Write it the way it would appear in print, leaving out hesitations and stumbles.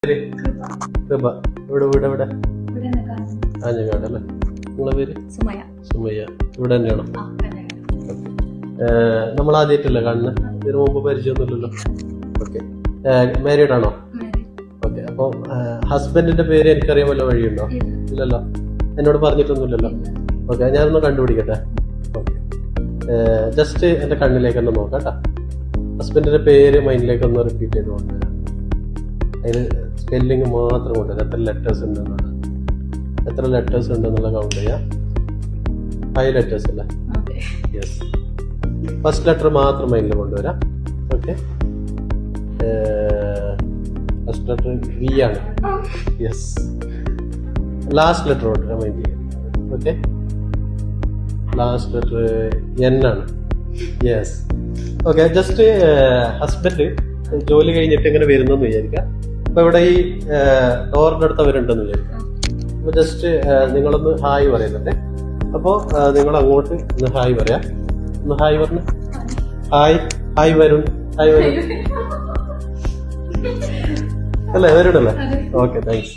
കൃപ. ഇവിടെ വീട് എവിടെ? കാഞ്ഞങ്ങാട് അല്ലേ? നിങ്ങളെ പേര്? സുമയ്യ. ഇവിടെ തന്നെയാണോ? നമ്മൾ ആദ്യമായിട്ടല്ലേ കാണുന്നത്? ഇതിനു മുമ്പ് പരിചയമൊന്നുമില്ലല്ലോ. ഓക്കെ. മാരീഡ് ആണോ? ഓക്കെ. അപ്പൊ ഹസ്ബൻഡിന്റെ പേര് എനിക്കറിയാൻ വല്ല വഴിയുണ്ടോ? ഇല്ലല്ലോ, എന്നോട് പറഞ്ഞിട്ടൊന്നുമില്ലല്ലോ. ഓക്കെ, ഞാനൊന്ന് കണ്ടുപിടിക്കട്ടെ. ഓക്കെ, ജസ്റ്റ് എന്റെ കണ്ണിലേക്ക് ഒന്ന് നോക്കാം കേട്ടോ. ഹസ്ബൻഡിന്റെ പേര് മൈൻഡിലേക്ക് ഒന്ന് റിപ്പീറ്റ് ചെയ്ത് കൊണ്ടുവരാം. അതിന് സ്പെല്ലിങ് മാത്രം കൊണ്ടുവരാം. എത്ര ലെറ്റേഴ്സ് ഉണ്ടെന്നാണ്, എത്ര ലെറ്റേഴ്സ് ഉണ്ടെന്നുള്ള കൗണ്ട് ചെയ്യാം. 5 ലെറ്റേഴ്സ് അല്ലേ? യെസ്. ഫസ്റ്റ് ലെറ്റർ മാത്രം മൈൻഡിൽ കൊണ്ടുവരാം. ഓക്കെ, ഫസ്റ്റ് ലെറ്റർ വി ആണ്. യെസ്. ലാസ്റ്റ് ലെറ്റർ കൊണ്ടുവരാം മൈൻഡിൽ. ഓക്കെ, ലാസ്റ്റ് ലെറ്റർ എൻ ആണ്. യെസ്. ഓക്കെ, ജസ്റ്റ് ഹസ്ബൻഡ് ജോലി കഴിഞ്ഞിട്ട് ഇങ്ങനെ വരുന്നെന്ന് വിചാരിക്കാം. അപ്പൊ ഇവിടെ ഈ ഡോറിന്റെ അടുത്ത് അവരുണ്ടെന്ന് വിചാരിക്കാം. അപ്പൊ ജസ്റ്റ് നിങ്ങളൊന്ന് ഹായ് പറയുന്നുണ്ട്. അപ്പോ നിങ്ങൾ അങ്ങോട്ട് ഒന്ന് ഹായ് പറയാം. ഒന്ന് ഹായ് പറഞ്ഞു. Hi. Hi Varun. Hi Varun അല്ലേ? വരുണല്ലേ? Okay, thanks.